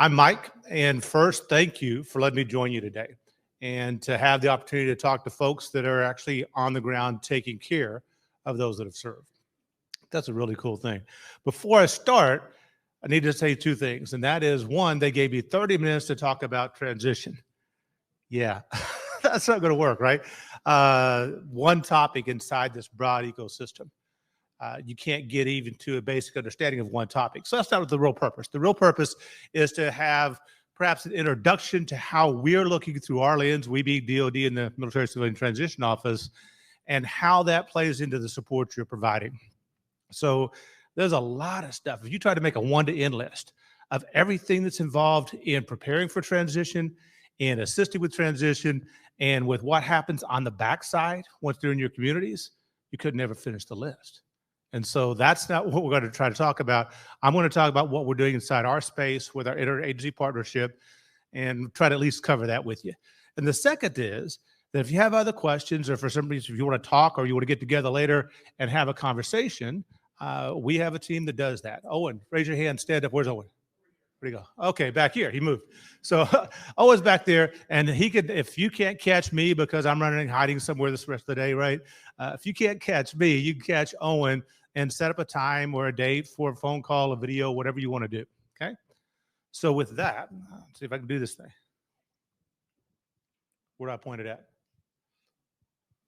I'm Mike, and first, thank you for letting me join you today and to have the opportunity to talk to folks that are actually on the ground taking care of those that have served. That's a really cool thing. Before I start, I need to say two things, and that is, one, they gave me 30 minutes to talk about transition. Yeah, that's not going to work, right? One topic inside this broad ecosystem. You can't get even to a basic understanding of one topic. So that's not the real purpose. The real purpose is to have perhaps an introduction to how we're looking through our lens, we being DOD in the Military Civilian Transition Office, and how that plays into the support you're providing. So there's a lot of stuff. If you try to make a one-to-end list of everything that's involved in preparing for transition, in assisting with transition, and with what happens on the backside once they're in your communities, you could never finish the list. And so that's not what we're going to try to talk about. I'm going to talk about what we're doing inside our space with our interagency partnership and try to at least cover that with you. And the second is that if you have other questions, or for some reason, if you want to talk or you want to get together later and have a conversation, we have a team that does that. Owen, raise your hand, stand up. Where's Owen? Where'd he go? Okay, back here. He moved. So Owen's back there, and he could, if you can't catch me because I'm running hiding somewhere this rest of the day, right? If you can't catch me, you can catch Owen and set up a time or a date for a phone call, a video, whatever you want to do, okay? So with that, let's see if I can do this thing. Where do I point it at?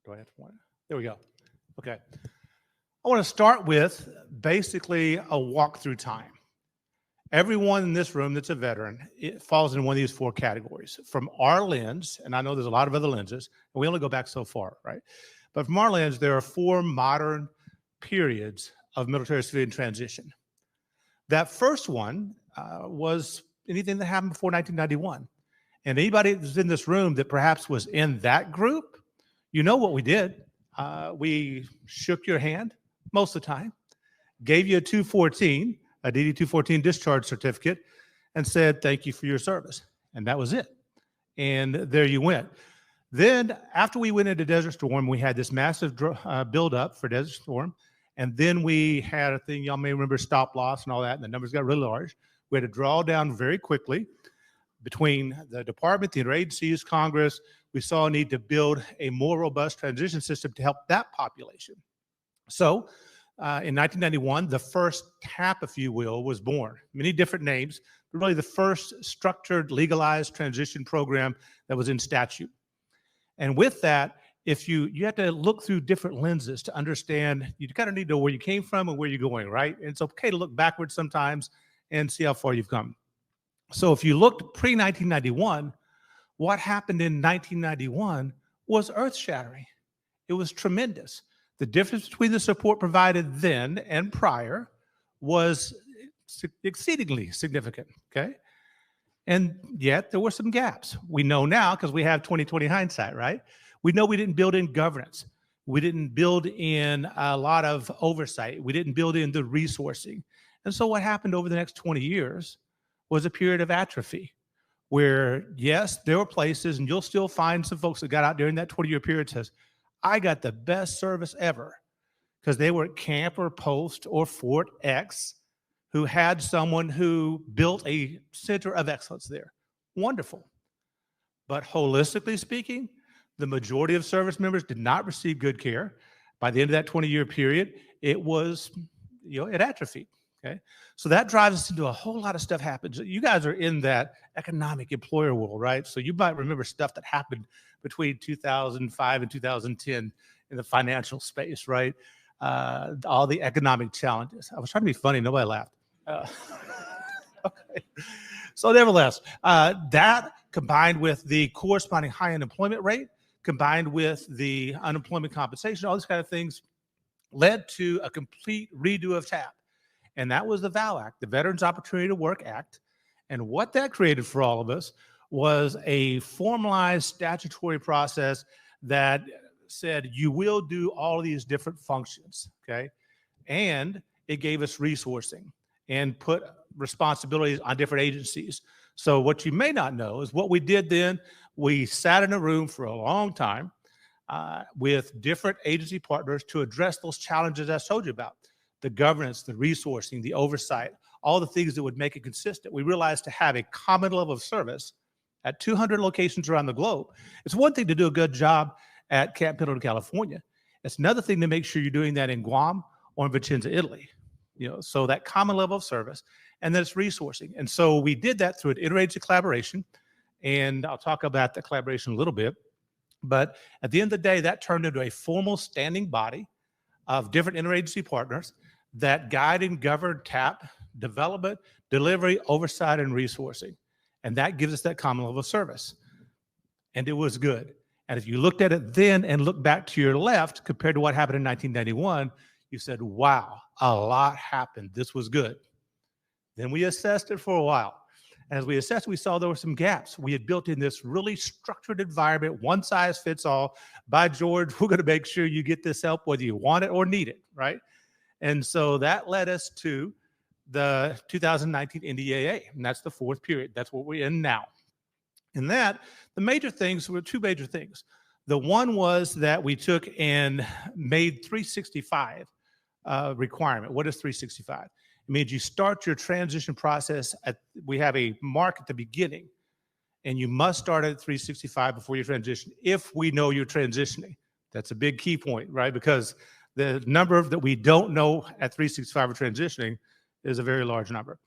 Do I have to point it? There we go. Okay. I want to start with basically a walk-through time. Everyone in this room that's a veteran, it falls in one of these four categories. From our lens, and I know there's a lot of other lenses, and we only go back so far, right? But from our lens, there are four modern periods of military civilian transition. That first one was anything that happened before 1991. And anybody that's in this room that perhaps was in that group, you know what we did. We shook your hand most of the time, gave you a 214, a DD-214 discharge certificate, and said, thank you for your service. And that was it. And there you went. Then after we went into Desert Storm, we had this massive buildup for Desert Storm. And then we had a thing, y'all may remember, stop loss and all that, and the numbers got really large. We had to draw down very quickly between the department, the interagencies, Congress. We saw a need to build a more robust transition system to help that population. So in 1991, the first TAP, if you will, was born. Many different names, but really the first structured, legalized transition program that was in statute. And with that, if you have to look through different lenses to understand, you kind of need to know where you came from and where you're going, right? And it's okay to look backwards sometimes and see how far you've come. So if you looked pre-1991, what happened in 1991 was earth-shattering. It was tremendous. The difference between the support provided then and prior was exceedingly significant, okay? And yet there were some gaps. We know now because we have 20/20 hindsight, right? We know we didn't build in governance. We didn't build in a lot of oversight. We didn't build in the resourcing. And so what happened over the next 20 years was a period of atrophy where, yes, there were places, and you'll still find some folks that got out during that 20-year period says, I got the best service ever because they were at Camp or Post or Fort X who had someone who built a center of excellence there. Wonderful. But holistically speaking, the majority of service members did not receive good care. By the end of that 20-year period, it was, it atrophied, okay? So that drives us into a whole lot of stuff happens. You guys are in that economic employer world, right? So you might remember stuff that happened between 2005 and 2010 in the financial space, right? All the economic challenges. I was trying to be funny, nobody laughed. Okay. So nevertheless, that combined with the corresponding high unemployment rate, combined with the unemployment compensation, all these kind of things led to a complete redo of TAP. And that was the VAL Act, the Veterans Opportunity to Work Act. And what that created for all of us was a formalized statutory process that said you will do all of these different functions, okay? And it gave us resourcing and put responsibilities on different agencies. So what you may not know is what we did then, we sat in a room for a long time with different agency partners to address those challenges I told you about. The governance, the resourcing, the oversight, all the things that would make it consistent. We realized to have a common level of service at 200 locations around the globe. It's one thing to do a good job at Camp Pendleton, California. It's another thing to make sure you're doing that in Guam or in Vicenza, Italy. So that common level of service, and then it's resourcing. And so we did that through an interagency collaboration, and I'll talk about the collaboration a little bit. But at the end of the day, that turned into a formal standing body of different interagency partners that guide and govern TAP development, delivery, oversight, and resourcing. And that gives us that common level of service. And it was good. And if you looked at it then and look back to your left compared to what happened in 1991, you said, wow, a lot happened. This was good. Then we assessed it for a while. And as we assessed, we saw there were some gaps. We had built in this really structured environment, one size fits all. By George, we're going to make sure you get this help whether you want it or need it, right? And so that led us to the 2019 NDAA, and that's the fourth period. That's what we're in now. In that, the major things were two major things. The one was that we took and made 365 requirement. What is 365? It means you start your transition process we have a mark at the beginning, and you must start at 365 before you transition if we know you're transitioning. That's a big key point, right? Because the number that we don't know at 365 or transitioning is a very large number.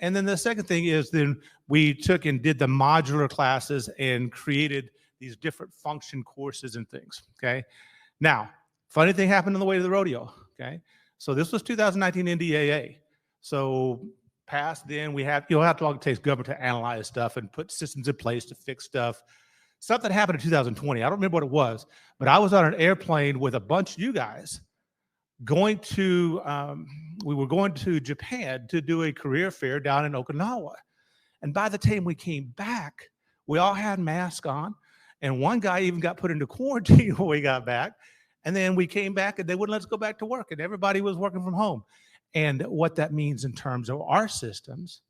And then the second thing is then we took and did the modular classes and created these different function courses and things, okay? Now, funny thing happened on the way to the rodeo, okay? So this was 2019 NDAA. So past then we have, how long it takes government to analyze stuff and put systems in place to fix stuff. Something happened in 2020. I don't remember what it was, but I was on an airplane with a bunch of you guys going to, we were going to Japan to do a career fair down in Okinawa. And by the time we came back, we all had masks on. And one guy even got put into quarantine when we got back. And then we came back and they wouldn't let us go back to work. And everybody was working from home. And what that means in terms of our systems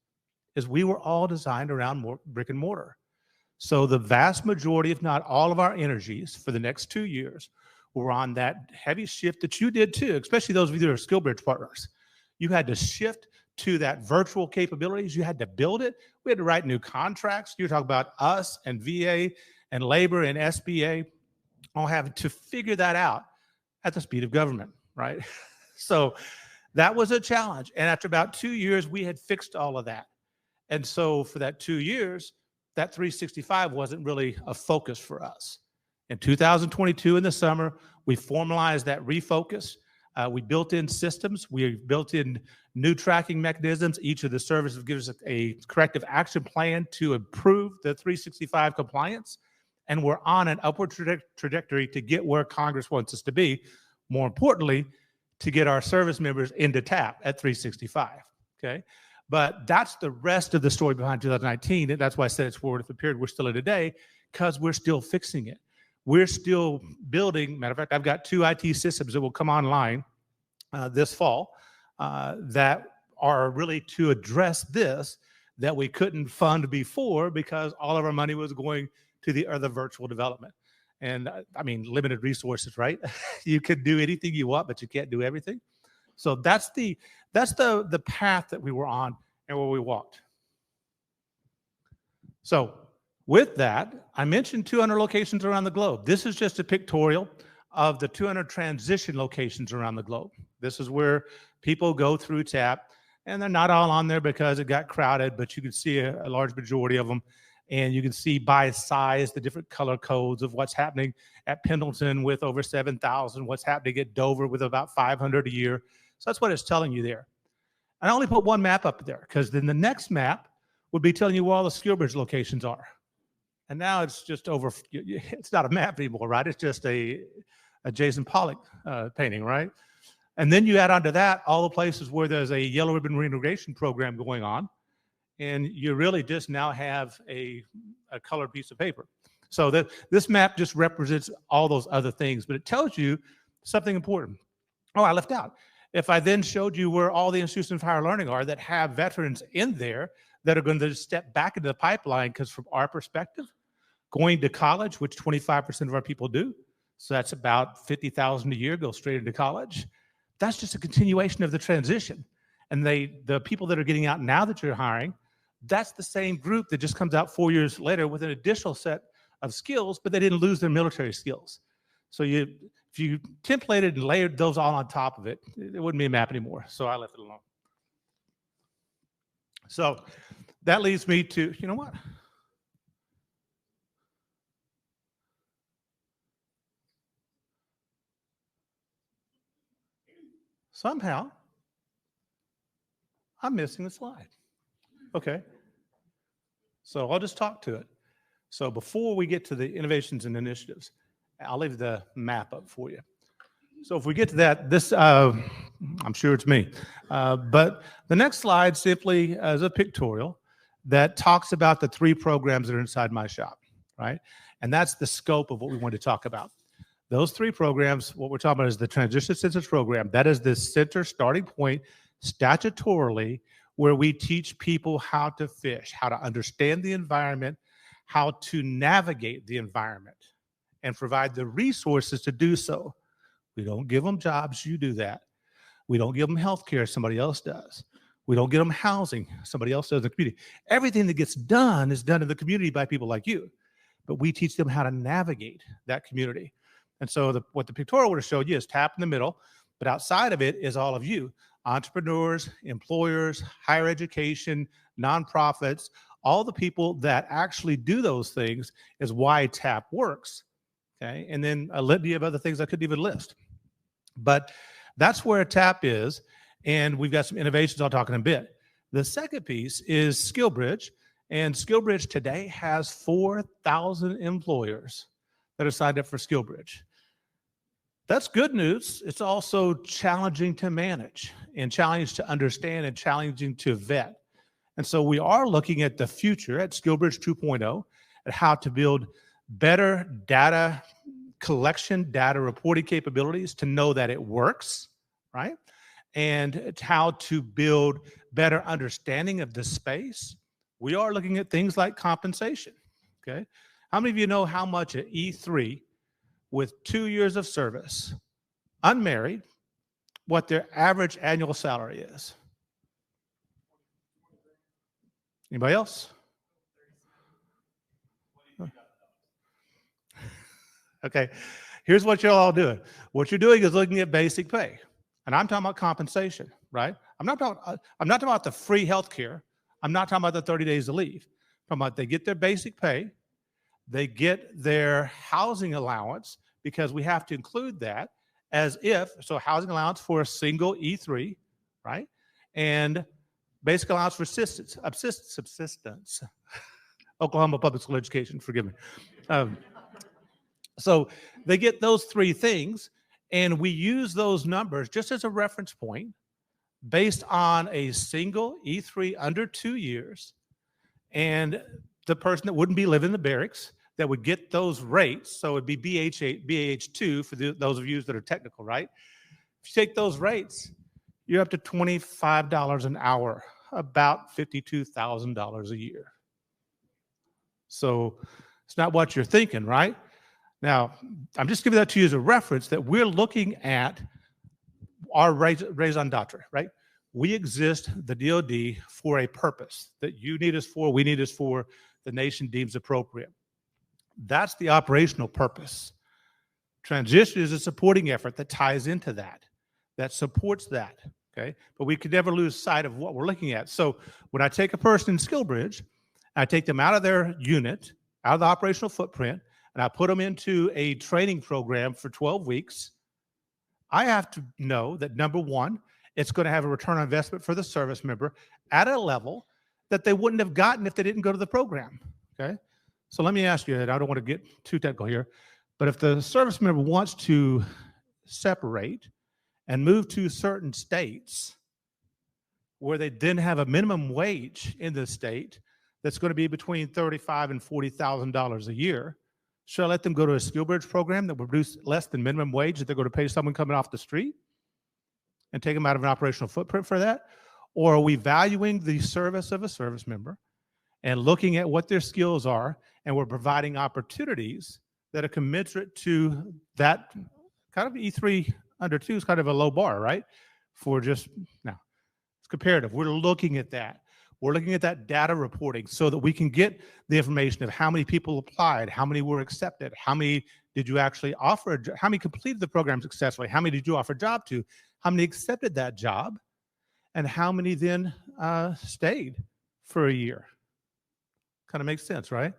is we were all designed around brick and mortar. So the vast majority, if not all of our energies for the next 2 years were on that heavy shift that you did too, especially those of you that are SkillBridge partners. You had to shift to that virtual capabilities. You had to build it. We had to write new contracts. You're talking about us and VA and labor and SBA all having to figure that out at the speed of government, right? So that was a challenge. And after about 2 years, we had fixed all of that. And so for that 2 years, that 365 wasn't really a focus for us. In 2022 in the summer, we formalized that refocus. We built in systems. We built in new tracking mechanisms. Each of the services gives us a corrective action plan to improve the 365 compliance. And we're on an upward trajectory to get where Congress wants us to be. More importantly, to get our service members into TAP at 365, okay? But that's the rest of the story behind 2019. And that's why I said it's forward the period we're still in today, because we're still fixing it. We're still building. Matter of fact, I've got 2 IT systems that will come online this fall that are really to address this that we couldn't fund before because all of our money was going to the other virtual development. And I mean, limited resources, right? You can do anything you want, but you can't do everything. So that's the path that we were on and where we walked. So with that, I mentioned 200 locations around the globe. This is just a pictorial of the 200 transition locations around the globe. This is where people go through TAP, and they're not all on there because it got crowded, but you can see a large majority of them. And you can see by size the different color codes of what's happening at Pendleton with over 7,000, what's happening at Dover with about 500 a year. So that's what it's telling you there. And I only put one map up there because then the next map would be telling you where all the SkillBridge locations are. And now it's just over, it's not a map anymore, right? It's just a Jason Pollock painting, right? And then you add on to that all the places where there's a yellow ribbon reintegration program going on. And you really just now have a colored piece of paper. So this map just represents all those other things, but it tells you something important. Oh, I left out. If I then showed you where all the institutions of higher learning are that have veterans in there that are going to step back into the pipeline, because from our perspective, going to college, which 25% of our people do, so that's about 50,000 a year go straight into college. That's just a continuation of the transition. And the people that are getting out now that you're hiring, that's the same group that just comes out 4 years later with an additional set of skills, but they didn't lose their military skills. So if you templated and layered those all on top of it, it wouldn't be a map anymore. So I left it alone. So that leads me to, you know what? Somehow, I'm missing a slide. Okay. So I'll just talk to it. So before we get to the innovations and initiatives, I'll leave the map up for you. So if we get to that, this, I'm sure it's me, but the next slide simply is a pictorial that talks about the 3 programs that are inside my shop, right? And that's the scope of what we want to talk about. Those 3 programs, what we're talking about is the Transition Assistance Program. That is the center starting point statutorily where we teach people how to fish, how to understand the environment, how to navigate the environment, and provide the resources to do so. We don't give them jobs, you do that. We don't give them health care, somebody else does. We don't give them housing, somebody else does in the community. Everything that gets done is done in the community by people like you. But we teach them how to navigate that community. And so what the pictorial would have showed you is TAP in the middle, but outside of it is all of you, entrepreneurs, employers, higher education, nonprofits, all the people that actually do those things is why TAP works. Okay, and then a litany of other things I couldn't even list. But that's where TAP is, and we've got some innovations I'll talk in a bit. The second piece is SkillBridge, and SkillBridge today has 4,000 employers that are signed up for SkillBridge. That's good news. It's also challenging to manage and challenging to understand and challenging to vet. And so we are looking at the future at SkillBridge 2.0 at how to build better data collection, data reporting capabilities to know that it works, right? And it's how to build better understanding of the space. We are looking at things like compensation, okay? How many of you know how much an E3 with 2 years of service, unmarried, what their average annual salary is? Anybody else? Okay, here's what you're all doing. What you're doing is looking at basic pay, and I'm talking about compensation, right? I'm not talking about the free health care. I'm not talking about the 30 days of leave. I'm talking about they get their basic pay, they get their housing allowance, because we have to include that as if, so housing allowance for a single E3, right? And basic allowance for subsistence. Oklahoma Public School Education, forgive me. So they get those 3 things, and we use those numbers just as a reference point based on a single E3 under 2 years, and the person that wouldn't be living in the barracks that would get those rates. So it'd be BH2 for those of you that are technical, right? If you take those rates, you're up to $25 an hour, about $52,000 a year. So it's not what you're thinking, right? Now, I'm just giving that to you as a reference that we're looking at our raison d'etre, right? We exist, the DoD, for a purpose that you need us for, we need us for, the nation deems appropriate. That's the operational purpose. Transition is a supporting effort that ties into that, that supports that, okay? But we could never lose sight of what we're looking at. So when I take a person in SkillBridge, I take them out of their unit, out of the operational footprint, and I put them into a training program for 12 weeks, I have to know that, number one, it's going to have a return on investment for the service member at a level that they wouldn't have gotten if they didn't go to the program, okay? So let me ask you, and I don't want to get too technical here, but if the service member wants to separate and move to certain states where they then have a minimum wage in the state that's going to be between $35,000 and $40,000 a year, should I let them go to a SkillBridge program that will produce less than minimum wage that they're going to pay someone coming off the street and take them out of an operational footprint for that? Or are we valuing the service of a service member and looking at what their skills are, and we're providing opportunities that are commensurate to that? Kind of E3 under 2 is kind of a low bar, right? For just, now, it's comparative. We're looking at that. We're looking at that data reporting so that we can get the information of how many people applied, how many were accepted, how many did you actually offer, how many completed the program successfully, how many did you offer a job to, how many accepted that job, and how many then stayed for a year. Kind of makes sense, right?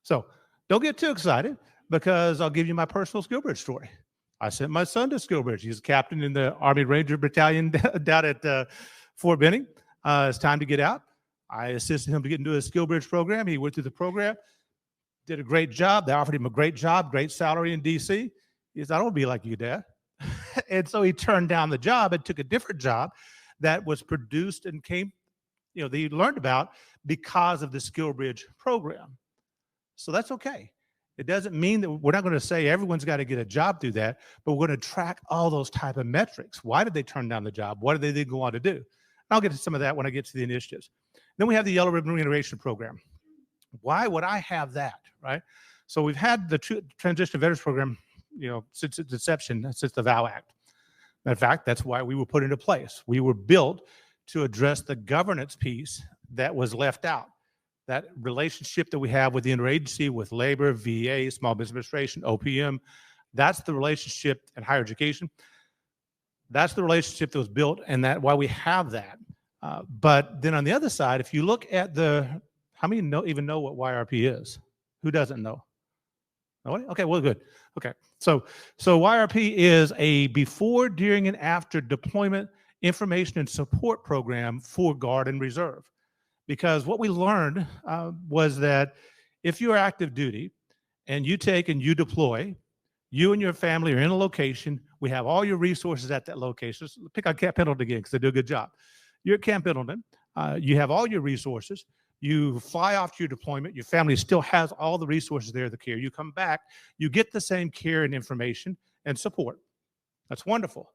So don't get too excited, because I'll give you my personal SkillBridge story. I sent my son to SkillBridge. He's a captain in the Army Ranger Battalion down at Fort Benning. It's time to get out. I assisted him to get into a SkillBridge program. He went through the program, did a great job. They offered him a great job, great salary in DC. He said, I don't want to be like you, Dad. And so he turned down the job and took a different job that was produced and came, that he learned about because of the SkillBridge program. So that's okay. It doesn't mean that we're not going to say everyone's got to get a job through that, but we're going to track all those type of metrics. Why did they turn down the job? What did they then go on to do? I'll get to some of that when I get to the initiatives. Then we have the Yellow Ribbon Reintegration Program. Why would I have that, right? So we've had the Transition Veterans Program, since its inception, since the VOW Act. In fact, that's why we were put into place. We were built to address the governance piece that was left out. That relationship that we have with the interagency, with labor, VA, Small Business Administration, OPM, that's the relationship in higher education. That's the relationship that was built, and that's why we have that. But then on the other side, if you look at how many even know what YRP is? Who doesn't know? Nobody? Okay, well, good. Okay, so YRP is a before, during, and after deployment information and support program for Guard and Reserve. Because what we learned was that if you're active duty and you take and you deploy, you and your family are in a location, we have all your resources at that location. Let's pick on Camp Pendleton again, because they do a good job. You're at Camp Pendleton, you have all your resources, you fly off to your deployment, your family still has all the resources there, the care. You come back, you get the same care and information and support. That's wonderful.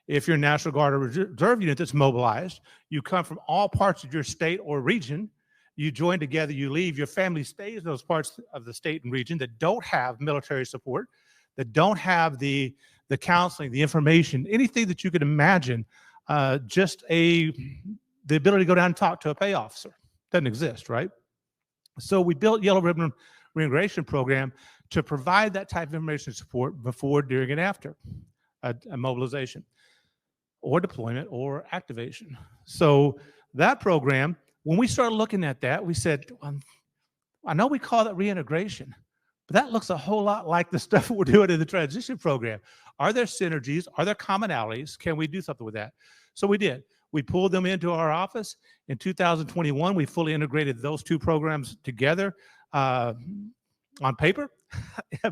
If you're a National Guard or Reserve unit that's mobilized, you come from all parts of your state or region, you join together, you leave, your family stays in those parts of the state and region that don't have military support, that don't have the counseling, the information, anything that you could imagine, the ability to go down and talk to a pay officer. Doesn't exist, right? So we built Yellow Ribbon Reintegration Program to provide that type of information support before, during, and after a mobilization or deployment or activation. So that program, when we started looking at that, we said, I know we call that reintegration, but that looks a whole lot like the stuff we're doing in the transition program. Are there synergies? Are there commonalities? Can we do something with that? So we did. We pulled them into our office. In 2021, we fully integrated those two programs together on paper.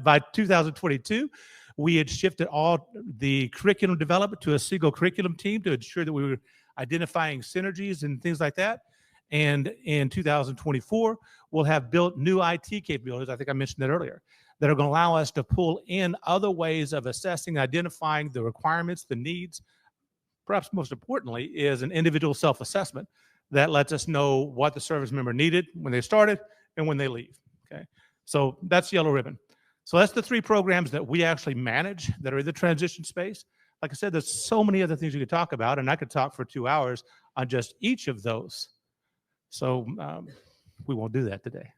By 2022, we had shifted all the curriculum development to a single curriculum team to ensure that we were identifying synergies and things like that. And in 2024, we'll have built new IT capabilities, I think I mentioned that earlier, that are going to allow us to pull in other ways of assessing, identifying the requirements, the needs. Perhaps most importantly is an individual self-assessment that lets us know what the service member needed when they started and when they leave, okay? So that's Yellow Ribbon. So that's the three programs that we actually manage that are in the transition space. Like I said, there's so many other things you could talk about, and I could talk for 2 hours on just each of those. So we won't do that today.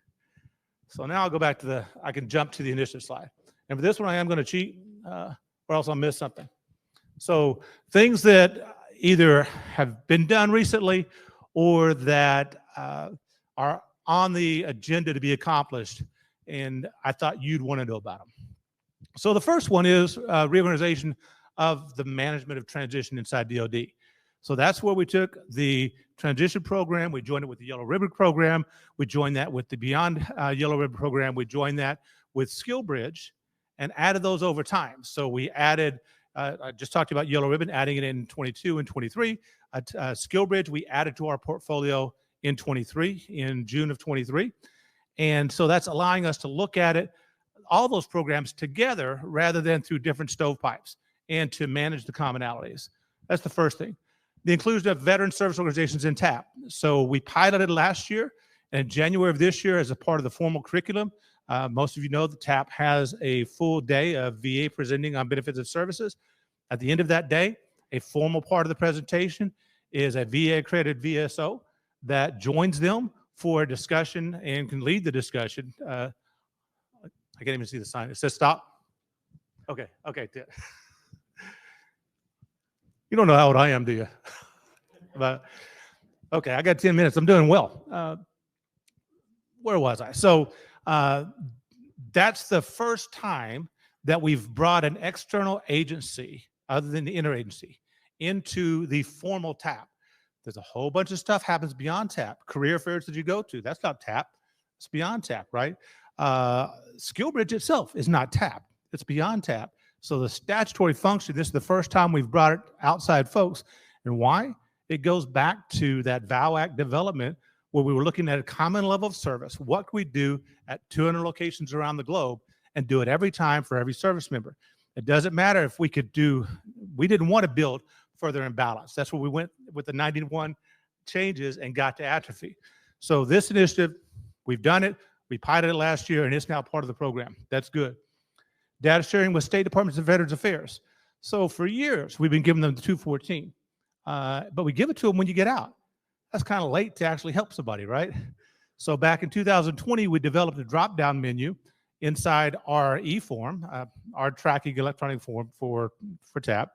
So now I'll go back to I can jump to the initiative slide. And for this one, I am going to cheat, or else I'll miss something. So things that either have been done recently or that are on the agenda to be accomplished, and I thought you'd want to know about them. So the first one is reorganization of the management of transition inside DoD. So that's where we took the transition program, we joined it with the Yellow Ribbon program, we joined that with the Beyond Yellow Ribbon program, we joined that with SkillBridge and added those over time. So we added, I just talked about Yellow Ribbon, adding it in 22 and 23. SkillBridge, we added to our portfolio in 23, in June of 23. And so that's allowing us to look at it, all those programs together rather than through different stovepipes and to manage the commonalities. That's the first thing. The inclusion of veteran service organizations in TAP. So we piloted last year, and in January of this year as a part of the formal curriculum. Most of you know the TAP has a full day of VA presenting on benefits and services. At the end of that day, a formal part of the presentation is a VA-accredited VSO that joins them for a discussion and can lead the discussion. I can't even see the sign. It says stop. Okay. You don't know how old I am, do you? But okay, I got 10 minutes. I'm doing well. Where was I? So that's the first time that we've brought an external agency, other than the interagency, into the formal TAP. There's a whole bunch of stuff happens beyond TAP. Career fairs that you go to, that's not TAP. It's beyond TAP, right? SkillBridge itself is not TAP. It's beyond TAP. So the statutory function, this is the first time we've brought it outside folks. And why? It goes back to that VOW Act development where we were looking at a common level of service. What can we do at 200 locations around the globe and do it every time for every service member? It doesn't matter if we could do, we didn't want to build further imbalance. That's where we went with the 91 changes and got to atrophy. So this initiative, we've done it. We piloted it last year, and it's now part of the program. That's good. Data sharing with state departments of Veterans Affairs. So for years, we've been giving them the 214, but we give it to them when you get out. That's kind of late to actually help somebody, right? So back in 2020, we developed a drop-down menu inside our e-form, our tracking electronic form for TAP,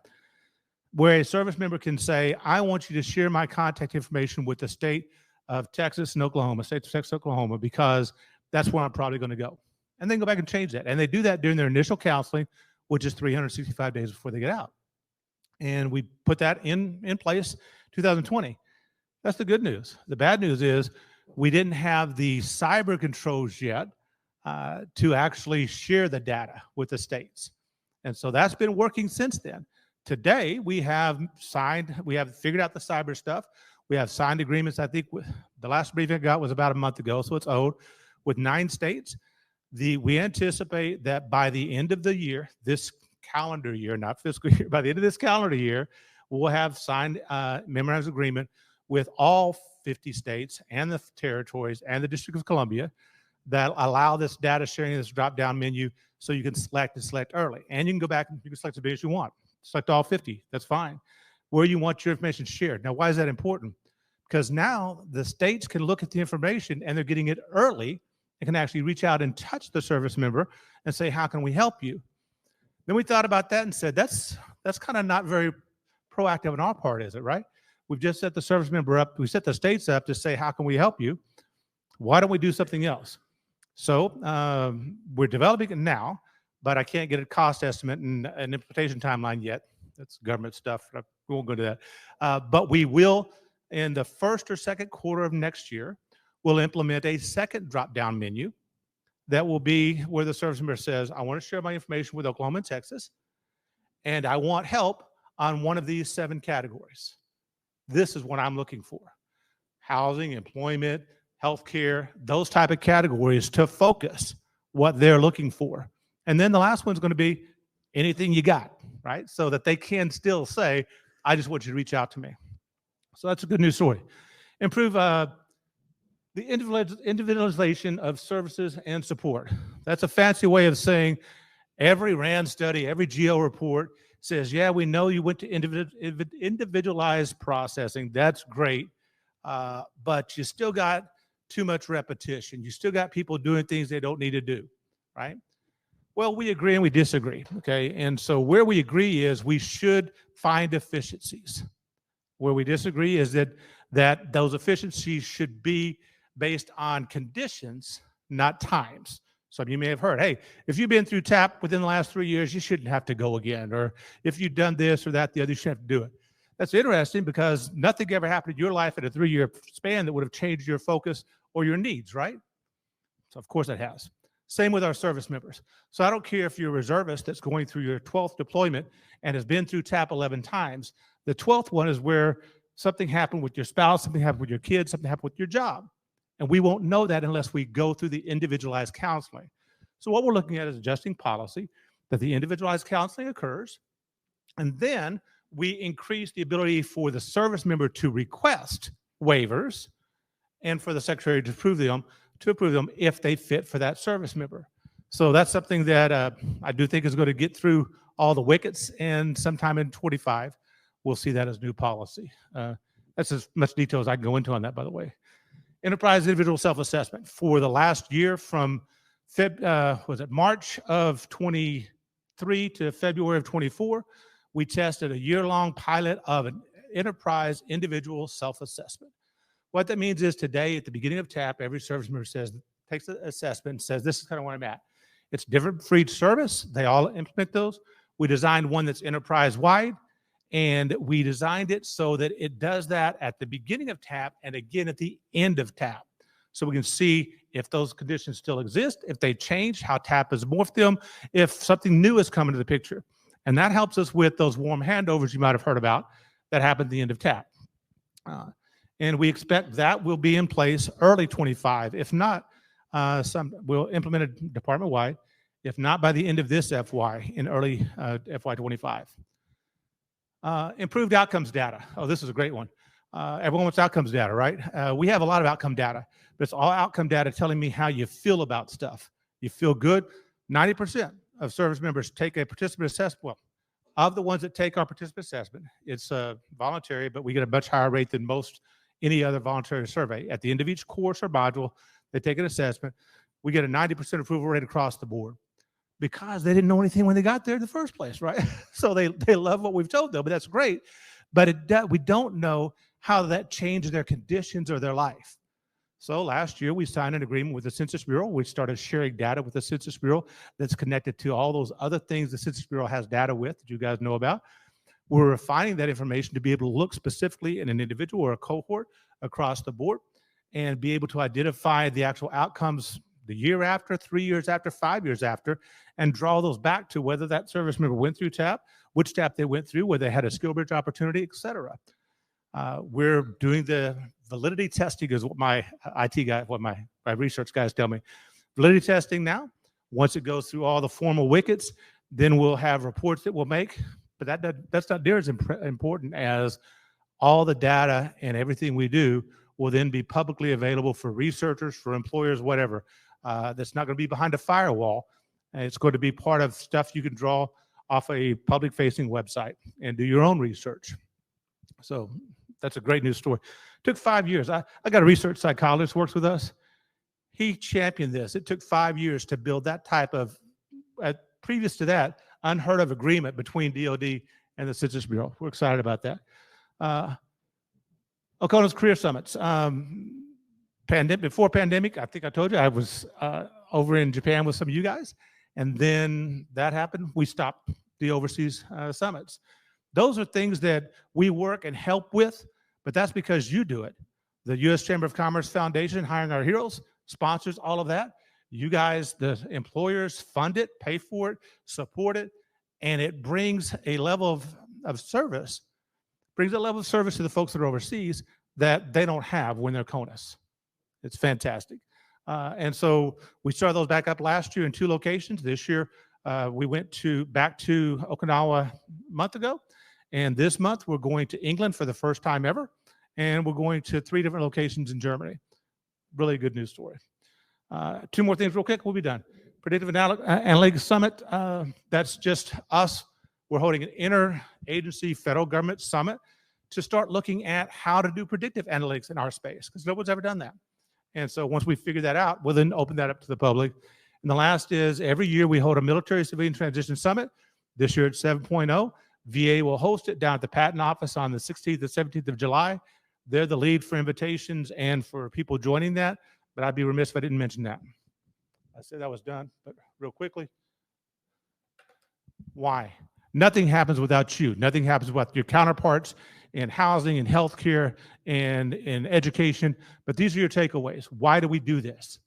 where a service member can say, I want you to share my contact information with the state of Texas and Oklahoma, state of Texas, Oklahoma, because that's where I'm probably going to go. And then go back and change that. And they do that during their initial counseling, which is 365 days before they get out. And we put that in place 2020. That's the good news. The bad news is we didn't have the cyber controls yet to actually share the data with the states. And so that's been working since then. Today, we have figured out the cyber stuff. We have signed agreements. I think the last briefing I got was about a month ago, so it's old, with 9 states. We anticipate that by the end of the year, this calendar year, not fiscal year, by the end of this calendar year, we'll have signed memorandums of agreement with all 50 states and the territories and the District of Columbia that allow this data sharing, this drop-down menu, so you can select and select early. And you can go back and you can select as many as you want. Select all 50, that's fine. Where you want your information shared. Now, why is that important? Because now the states can look at the information and they're getting it early and can actually reach out and touch the service member and say, how can we help you? Then we thought about that and said, that's kind of not very proactive on our part, is it, right? We've just set the service member up, we set the states up to say, how can we help you? Why don't we do something else? So we're developing it now, but I can't get a cost estimate and an implementation timeline yet. That's government stuff. We won't go to that. But we will, in the first or second quarter of next year, we'll implement a second drop-down menu that will be where the service member says, I want to share my information with Oklahoma and Texas, and I want help on one of these 7 categories. This is what I'm looking for. Housing, employment, healthcare, those type of categories to focus what they're looking for. And then the last one's going to be anything you got, right? So that they can still say, I just want you to reach out to me. So that's a good news story. Improve the individualization of services and support. That's a fancy way of saying every RAND study, every GEO report says, yeah, we know you went to individualized processing. That's great. But you still got too much repetition. You still got people doing things they don't need to do, right? Well, we agree and we disagree, okay? And so where we agree is we should find efficiencies. Where we disagree is that those efficiencies should be based on conditions, not times. Some of you may have heard, hey, if you've been through TAP within the last 3 years, you shouldn't have to go again. Or if you've done this or that, the other, you shouldn't have to do it. That's interesting because nothing ever happened in your life in a 3-year span that would have changed your focus or your needs, right? So of course it has. Same with our service members. So I don't care if you're a reservist that's going through your 12th deployment and has been through TAP 11 times. The 12th one is where something happened with your spouse, something happened with your kids, something happened with your job. And we won't know that unless we go through the individualized counseling. So what we're looking at is adjusting policy, that the individualized counseling occurs, and then we increase the ability for the service member to request waivers and for the secretary to approve them if they fit for that service member. So that's something that I do think is going to get through all the wickets, and sometime in 25, we'll see that as new policy. That's as much detail as I can go into on that, by the way. Enterprise individual self-assessment. For the last year from March of 23 to February of 24, we tested a year-long pilot of an enterprise individual self-assessment. What that means is today at the beginning of TAP, every service member takes an assessment and says, this is kind of where I'm at. It's different for each service. They all implement those. We designed one that's enterprise-wide, and we designed it so that it does that at the beginning of TAP and again at the end of TAP. So we can see if those conditions still exist, if they change, how TAP has morphed them, if something new has come into the picture. And that helps us with those warm handovers you might have heard about that happen at the end of TAP. And we expect that will be in place early 25. If not, we'll implement it department-wide. If not, by the end of this FY, in early FY 25. Improved outcomes data. Oh, this is a great one. Everyone wants outcomes data, right? We have a lot of outcome data, but it's all outcome data telling me how you feel about stuff. You feel good. 90% of service members take a participant assessment. Well, of the ones that take our participant assessment, it's voluntary, but we get a much higher rate than any other voluntary survey. At the end of each course or module, they take an assessment. We get a 90% approval rate across the board because they didn't know anything when they got there in the first place, right? So they love what we've told them, but that's great. But we don't know how that changed their conditions or their life. So last year, we signed an agreement with the Census Bureau. We started sharing data with the Census Bureau that's connected to all those other things the Census Bureau has data with that you guys know about. We're refining that information to be able to look specifically in an individual or a cohort across the board and be able to identify the actual outcomes the year after, 3 years after, 5 years after, and draw those back to whether that service member went through TAP, which TAP they went through, whether they had a skill bridge opportunity, et cetera. We're doing the validity testing is what my IT guy, what my research guys tell me. Validity testing now, once it goes through all the formal wickets, then we'll have reports that we'll make. But that's not near as important as all the data and everything we do will then be publicly available for researchers, for employers, whatever. That's not going to be behind a firewall. It's going to be part of stuff you can draw off a public-facing website and do your own research. So that's a great news story. Took 5 years. I got a research psychologist who works with us. He championed this. It took 5 years to build that type of, previous to that, unheard of agreement between DOD and the Census Bureau. We're excited about that. Okono's Career Summits. Before pandemic, I think I told you, I was over in Japan with some of you guys. And then that happened. We stopped the overseas summits. Those are things that we work and help with, but that's because you do it. The U.S. Chamber of Commerce Foundation, Hiring Our Heroes, sponsors all of that. You guys, the employers, fund it, pay for it, support it, and it brings a level of service, to the folks that are overseas that they don't have when they're CONUS. It's fantastic. And so we started those back up last year in 2 locations. This year, we went back to Okinawa a month ago. And this month, we're going to England for the first time ever. And we're going to 3 different locations in Germany. Really good news story. 2 more things real quick, we'll be done. Predictive Analytics Summit, that's just us. We're holding an interagency federal government summit to start looking at how to do predictive analytics in our space, because no one's ever done that. And so once we figure that out, we'll then open that up to the public. And the last is every year we hold a military civilian transition summit. This year it's 7.0. VA will host it down at the Patent Office on the 16th and 17th of July. They're the lead for invitations and for people joining that, but I'd be remiss if I didn't mention that. I said that was done, but real quickly. Why? Nothing happens without you. Nothing happens without your counterparts in housing and healthcare and in education, but these are your takeaways. Why do we do this?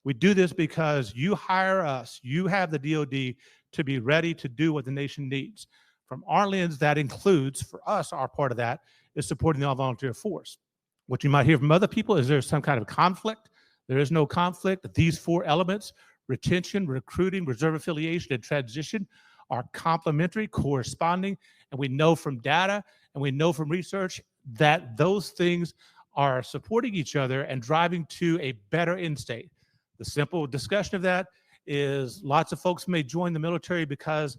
We do this because you hire us. You have the DOD to be ready to do what the nation needs. From our lens, that includes, for us, our part of that is supporting the all-volunteer force. What you might hear from other people is there's some kind of conflict. There is no conflict. These 4 elements, retention, recruiting, reserve affiliation, and transition, are complementary, corresponding, and we know from data and we know from research that those things are supporting each other and driving to a better end state. The simple discussion of that is lots of folks may join the military because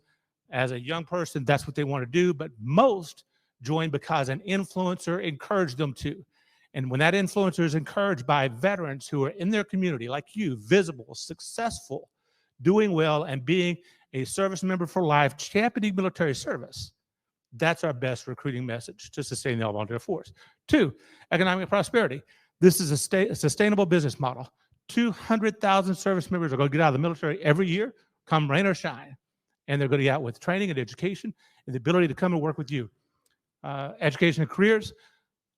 as a young person, that's what they want to do, but most joined because an influencer encouraged them to. And when that influencer is encouraged by veterans who are in their community, like you, visible, successful, doing well, and being a service member for life, championing military service, that's our best recruiting message to sustain the all-volunteer force. 2, economic prosperity. This is a sustainable business model. 200,000 service members are going to get out of the military every year, come rain or shine. And they're going to get out with training and education and the ability to come and work with you. Education and careers,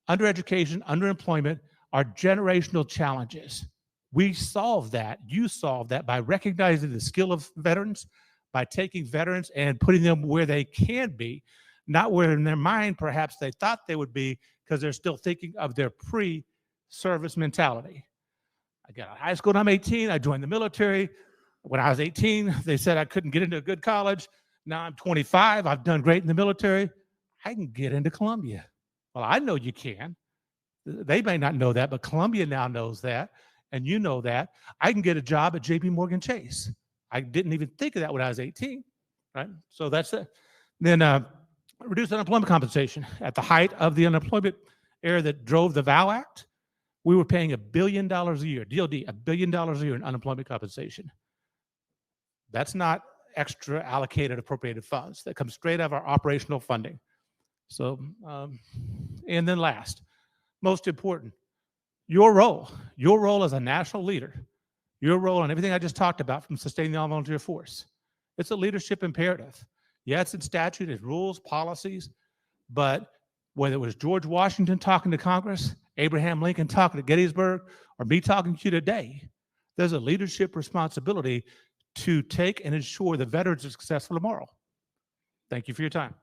undereducation, underemployment are generational challenges. We solve that. You solve that by recognizing the skill of veterans, by taking veterans and putting them where they can be, not where in their mind perhaps they thought they would be because they're still thinking of their pre-service mentality. I got out of high school when I'm 18. I joined the military. When I was 18, they said I couldn't get into a good college. Now I'm 25. I've done great in the military. I can get into Columbia. Well, I know you can. They may not know that, but Columbia now knows that, and you know that. I can get a job at J.P. Morgan Chase. I didn't even think of that when I was 18, right? So that's it. Then reduce unemployment compensation. At the height of the unemployment era that drove the VOW Act, we were paying $1 billion a year, DOD, $1 billion a year in unemployment compensation. That's not extra allocated appropriated funds. That comes straight out of our operational funding. So, and then last, most important, your role as a national leader, your role in everything I just talked about from sustaining the all-volunteer force. It's a leadership imperative. Yeah, it's in statute, it's rules, policies, but whether it was George Washington talking to Congress, Abraham Lincoln talking to Gettysburg, or me talking to you today, there's a leadership responsibility to take and ensure the veterans are successful tomorrow. Thank you for your time.